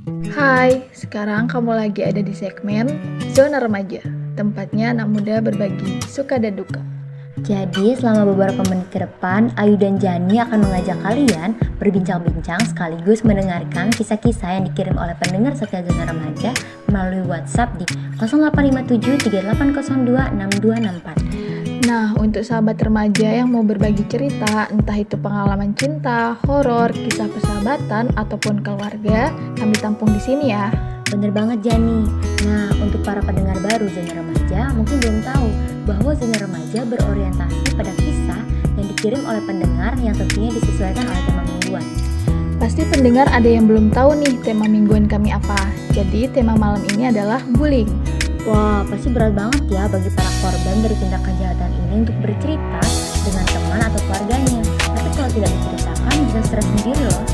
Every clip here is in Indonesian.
Hai, sekarang kamu lagi ada di segmen Zona Remaja, tempatnya anak muda berbagi suka dan duka. Jadi selama beberapa menit ke depan, Ayu dan Jani akan mengajak kalian berbincang-bincang sekaligus mendengarkan kisah-kisah yang dikirim oleh pendengar setia Zona Remaja melalui WhatsApp di 085738026264. Nah, untuk sahabat remaja yang mau berbagi cerita, entah itu pengalaman cinta, horor, kisah persahabatan, ataupun keluarga, kami tampung di sini ya. Bener banget Jani. Nah, untuk para pendengar baru Zona Remaja mungkin belum tahu bahwa Zona Remaja berorientasi pada kisah yang dikirim oleh pendengar yang tentunya disesuaikan oleh tema mingguan. Pasti pendengar ada yang belum tahu nih tema mingguan kami apa. Jadi tema malam ini adalah bullying. Wah, pasti berat banget ya bagi para korban dari tindak kejahatan ini untuk bercerita dengan teman atau keluarganya. Tapi kalau tidak diceritakan bisa stres sendiri loh.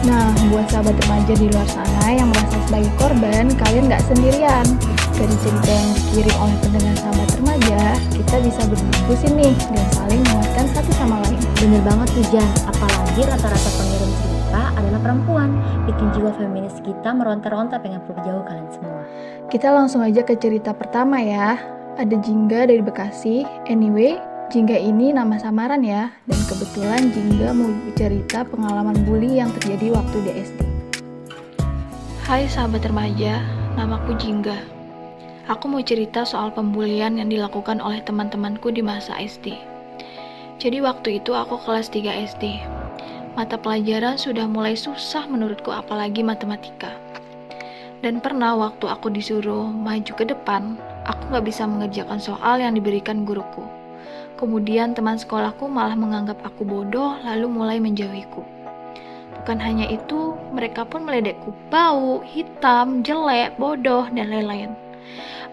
Nah, buat sahabat remaja di luar sana yang merasa sebagai korban, kalian gak sendirian. Dari cerita yang dikirim oleh pendengar sahabat remaja, kita bisa berdiskusi nih dan saling menguatkan satu sama lain. Bener banget tuh Jan, apalagi rata-rata pengirim cerita adalah perempuan. Bikin jiwa feminis kita meronta-ronta pengen peluk jauh kalian semua. Kita langsung aja ke cerita pertama ya. Ada Jingga dari Bekasi. Anyway, Jingga ini nama samaran ya. Dan kebetulan Jingga mau bercerita pengalaman bully yang terjadi waktu di SD. Hai sahabat remaja, namaku Jingga. Aku mau cerita soal pembulian yang dilakukan oleh teman-temanku di masa SD. Jadi waktu itu aku kelas 3 SD. Mata pelajaran sudah mulai susah menurutku, apalagi matematika. Dan pernah waktu aku disuruh maju ke depan, aku gak bisa mengerjakan soal yang diberikan guruku. Kemudian teman sekolahku malah menganggap aku bodoh lalu mulai menjauhiku. Bukan hanya itu, mereka pun meledekku bau, hitam, jelek, bodoh, dan lain-lain.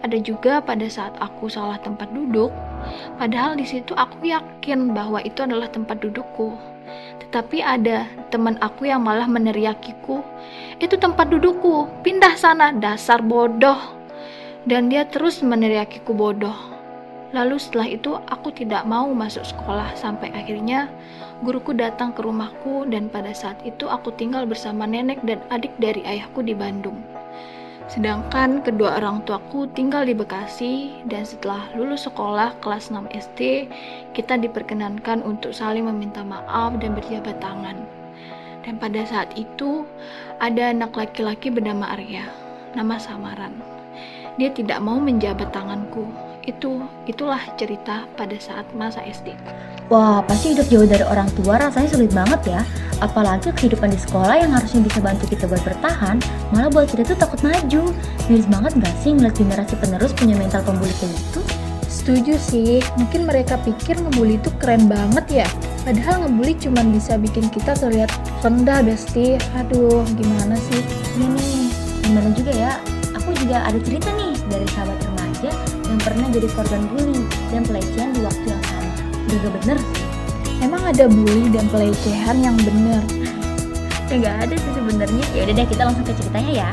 Ada juga pada saat aku salah tempat duduk, padahal di situ aku yakin bahwa itu adalah tempat dudukku. Tetapi ada teman aku yang malah meneriakiku, itu tempat dudukku, pindah sana, dasar bodoh. Dan dia terus meneriakiku bodoh. Lalu setelah itu aku tidak mau masuk sekolah sampai akhirnya guruku datang ke rumahku dan pada saat itu aku tinggal bersama nenek dan adik dari ayahku di Bandung. Sedangkan kedua orang tuaku tinggal di Bekasi dan setelah lulus sekolah kelas 6 SD, kita diperkenankan untuk saling meminta maaf dan berjabat tangan. Dan pada saat itu, ada anak laki-laki bernama Arya, nama samaran. Dia tidak mau menjabat tanganku. Itulah cerita pada saat masa SD. Wah, pasti hidup jauh dari orang tua rasanya sulit banget ya. Apalagi kehidupan di sekolah yang harusnya bisa bantu kita buat bertahan, malah buat kita tuh takut maju. Miris banget gak sih ngeliat generasi penerus punya mental pembuli kayak gitu? Setuju sih, mungkin mereka pikir ngebully itu keren banget ya. Padahal ngebully cuma bisa bikin kita terlihat rendah, Besti. Aduh, gimana sih? Iya nih, gimana juga ya? Aku juga ada cerita nih dari sahabat remaja yang pernah jadi korban bully dan pelecehan di waktu yang sama. Juga bener sih. Emang ada bully dan pelecehan yang bener? Ya nggak ada sih sebenarnya. Ya udah deh, kita langsung ke ceritanya ya.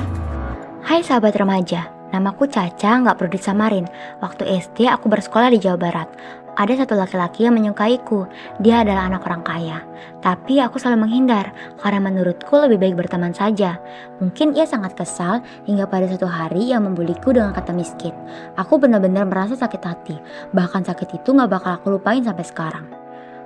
Hai sahabat remaja, namaku Caca, nggak perlu disamarin. Waktu SD aku bersekolah di Jawa Barat. Ada satu laki-laki yang menyukaiku. Dia adalah anak orang kaya. Tapi aku selalu menghindar karena menurutku lebih baik berteman saja. Mungkin ia sangat kesal hingga pada satu hari ia membuliku dengan kata miskin. Aku benar-benar merasa sakit hati. Bahkan sakit itu nggak bakal aku lupain sampai sekarang.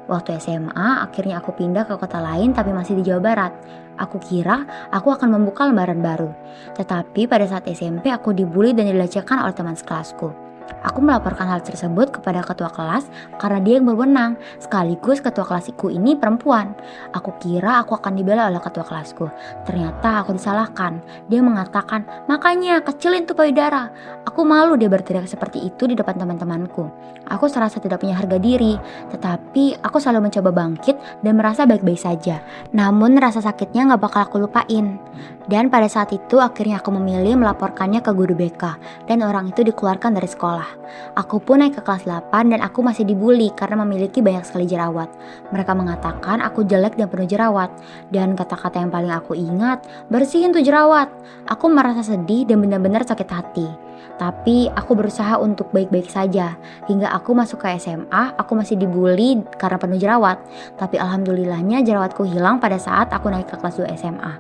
Waktu SMA, akhirnya aku pindah ke kota lain tapi masih di Jawa Barat. Aku kira aku akan membuka lembaran baru. Tetapi pada saat SMP aku dibully dan dilecehkan oleh teman sekelasku. Aku melaporkan hal tersebut kepada ketua kelas karena dia yang berwenang. Sekaligus ketua kelasku ini perempuan. Aku kira aku akan dibela oleh ketua kelasku. Ternyata aku disalahkan. Dia mengatakan, makanya kecilin tuh payudara. Aku malu dia berteriak seperti itu di depan teman-temanku. Aku serasa tidak punya harga diri. Tetapi aku selalu mencoba bangkit dan merasa baik-baik saja. Namun rasa sakitnya gak bakal aku lupain. Dan pada saat itu akhirnya aku memilih melaporkannya ke guru BK. Dan orang itu dikeluarkan dari sekolah. Aku pun naik ke kelas 8 dan aku masih dibully karena memiliki banyak sekali jerawat. Mereka mengatakan aku jelek dan penuh jerawat. Dan kata-kata yang paling aku ingat, bersihin tuh jerawat. Aku merasa sedih dan benar-benar sakit hati. Tapi aku berusaha untuk baik-baik saja. Hingga aku masuk ke SMA, aku masih dibully karena penuh jerawat. Tapi alhamdulillahnya jerawatku hilang pada saat aku naik ke kelas 2 SMA.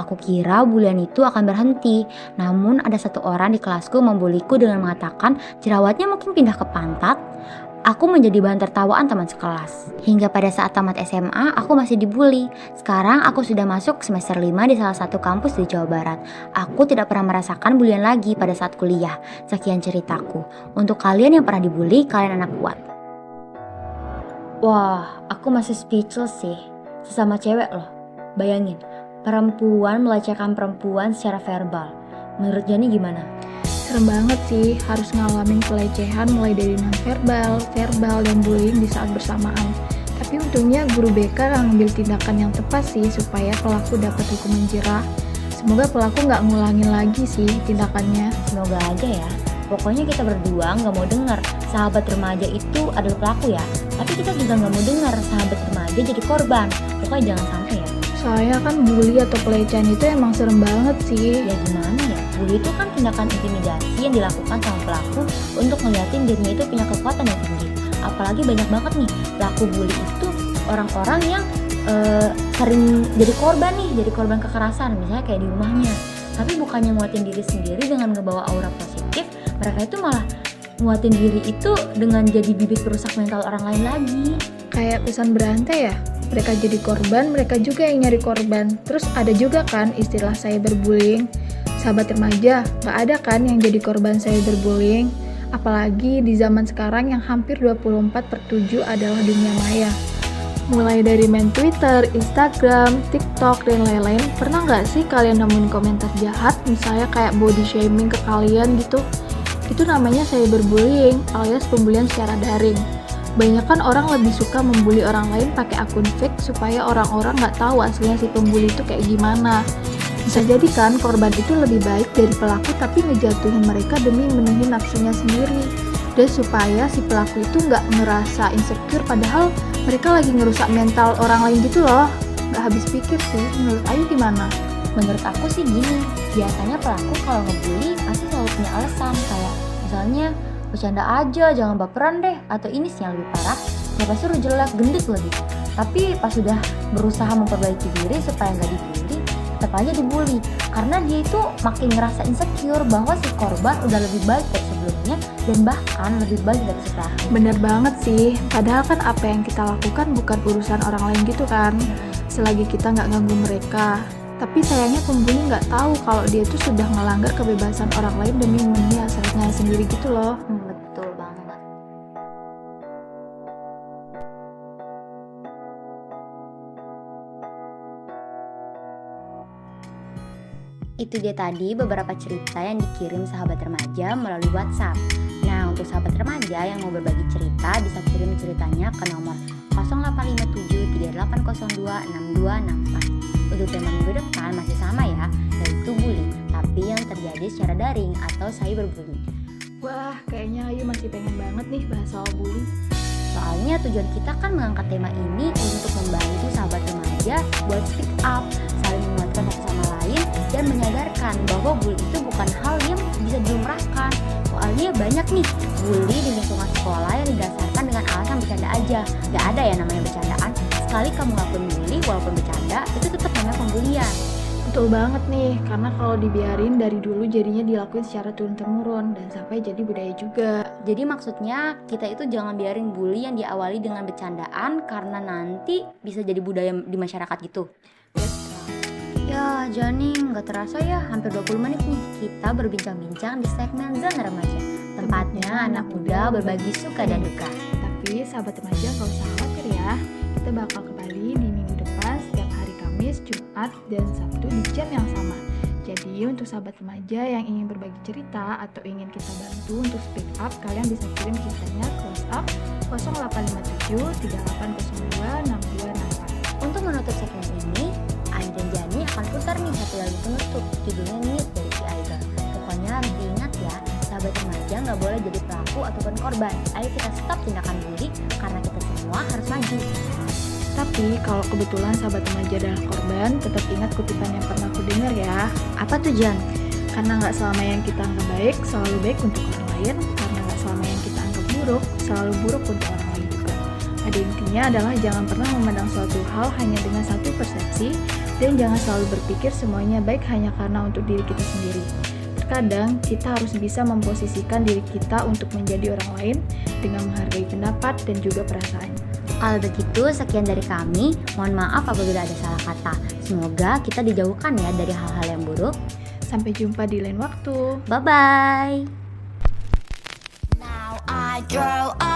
Aku kira bulian itu akan berhenti. Namun ada satu orang di kelasku membuliku dengan mengatakan jerawatnya mungkin pindah ke pantat. Aku menjadi bahan tertawaan teman sekelas. Hingga pada saat tamat SMA, aku masih dibully. Sekarang aku sudah masuk semester 5 di salah satu kampus di Jawa Barat. Aku tidak pernah merasakan bulian lagi pada saat kuliah. Sekian ceritaku. Untuk kalian yang pernah dibully, kalian anak kuat. Wah, aku masih speechless sih. Sesama cewek loh. Bayangin, perempuan melecehkan perempuan secara verbal. Menurut Jani gimana? Serem banget sih, harus ngalamin pelecehan mulai dari non-verbal, verbal, dan bullying di saat bersamaan. Tapi untungnya guru BK ngambil tindakan yang tepat sih supaya pelaku dapat hukuman jerah. Semoga pelaku nggak ngulangin lagi sih tindakannya. Semoga aja ya. Pokoknya kita berdua nggak mau dengar sahabat remaja itu adalah pelaku ya. Tapi kita juga nggak mau dengar sahabat remaja jadi korban. Pokoknya jangan sampai ya. Soalnya kan bully atau pelecehan itu emang serem banget sih. Ya gimana ya? Bully itu kan tindakan intimidasi yang dilakukan sama pelaku untuk ngeliatin dirinya itu punya kekuatan yang tinggi. Apalagi banyak banget nih pelaku bully itu orang-orang yang sering jadi korban nih, jadi korban kekerasan misalnya kayak di rumahnya. Tapi bukannya nguatin diri sendiri dengan ngebawa aura positif, mereka itu malah nguatin diri itu dengan jadi bibit perusak mental orang lain lagi. Kayak pesan berantai ya, mereka jadi korban, mereka juga yang nyari korban. Terus ada juga kan istilah cyberbullying. Sahabat remaja, gak ada kan yang jadi korban cyberbullying? Apalagi di zaman sekarang yang hampir 24/7 adalah dunia maya. Mulai dari main Twitter, Instagram, TikTok, dan lain-lain, pernah gak sih kalian nemuin komentar jahat, misalnya kayak body shaming ke kalian gitu? Itu namanya cyberbullying alias pembulian secara daring. Banyak kan orang lebih suka membuli orang lain pakai akun fake supaya orang-orang nggak tahu aslinya si pembuli itu kayak gimana. Bisa jadi kan korban itu lebih baik dari pelaku tapi ngejatuhin mereka demi memenuhi nafsunya sendiri. Dan supaya si pelaku itu nggak ngerasa insecure padahal mereka lagi ngerusak mental orang lain gitu loh. Nggak habis pikir sih, menurut Ayu gimana? Menurut aku sih gini, biasanya pelaku kalau ngebully pasti selalu punya alasan kayak misalnya bercanda aja, jangan baperan deh, atau ini sih yang lebih parah, siapa suruh jelek, gendut lagi. Tapi pas sudah berusaha memperbaiki diri supaya nggak dibully, tetap aja dibully. Karena dia itu makin ngerasa insecure bahwa si korban udah lebih baik dari sebelumnya dan bahkan lebih baik dari si pelaku. Bener banget sih, padahal kan apa yang kita lakukan bukan urusan orang lain gitu kan. Selagi kita nggak ganggu mereka. Tapi sayangnya pembuli nggak tahu kalau dia itu sudah melanggar kebebasan orang lain demi memenuhi hasratnya sendiri gitu loh. Betul banget. Itu dia tadi beberapa cerita yang dikirim sahabat remaja melalui WhatsApp. Nah, untuk sahabat remaja yang mau berbagi cerita bisa kirim ceritanya ke nomor 0857 3802 6264. Untuk tema minggu depan masih sama ya, yaitu bullying, tapi yang terjadi secara daring atau cyberbullying. Wah, kayaknya Ayu masih pengen banget nih bahas soal bullying. Soalnya tujuan kita kan mengangkat tema ini untuk membantu sahabat remaja buat speak up, saling menguatkan satu sama lain, dan menyadarkan bahwa bully itu bukan hal yang bisa dilumrahkan. Soalnya banyak nih bully di lingkungan sekolah yang didasarkan dengan alasan bercanda aja. Gak ada ya namanya bercandaan. Sekali kamu ngelakuin bully walaupun bercanda, itu tetap namanya pembulian. Betul banget nih, karena kalau dibiarin dari dulu jadinya dilakuin secara turun-temurun dan sampai jadi budaya juga. Jadi maksudnya kita itu jangan biarin bully yang diawali dengan bercandaan karena nanti bisa jadi budaya di masyarakat gitu. Ya Jani, gak terasa ya hampir 20 menit nih kita berbincang-bincang di segmen Zona Remaja. Tempatnya anak muda berbagi suka dan duka. Tapi sahabat remaja gak usah khawatir ya, kita bakal kembali di minggu depan setiap hari Kamis, Jumat, dan Sabtu di jam yang sama. Jadi untuk sahabat remaja yang ingin berbagi cerita atau ingin kita bantu untuk speak up, kalian bisa kirim ceritanya ke WhatsApp 0857 3802 6264. Untuk menutup segmen ini, Ayu dan Jani akan putar nih satu lagu penutup, judulnya Mute dari Si Idol. Pokoknya harus diingat ya, sahabat remaja gak boleh jadi pelaku ataupun korban. Ayo kita stop tindakan bully, karena kita semua harus maju. Tapi kalau kebetulan sahabat remaja adalah korban, tetap ingat kutipan yang pernah aku dengar ya. Apa tuh Jan? Karena nggak selama yang kita anggap baik selalu baik untuk orang lain, karena nggak selama yang kita anggap buruk selalu buruk untuk orang lain juga. Pada intinya adalah jangan pernah memandang suatu hal hanya dengan satu persepsi, dan jangan selalu berpikir semuanya baik hanya karena untuk diri kita sendiri. Terkadang kita harus bisa memposisikan diri kita untuk menjadi orang lain dengan menghargai pendapat dan juga perasaan. Kalau begitu, sekian dari kami. Mohon maaf apabila ada salah kata. Semoga kita dijauhkan ya dari hal-hal yang buruk. Sampai jumpa di lain waktu. Bye-bye. Now I grow up.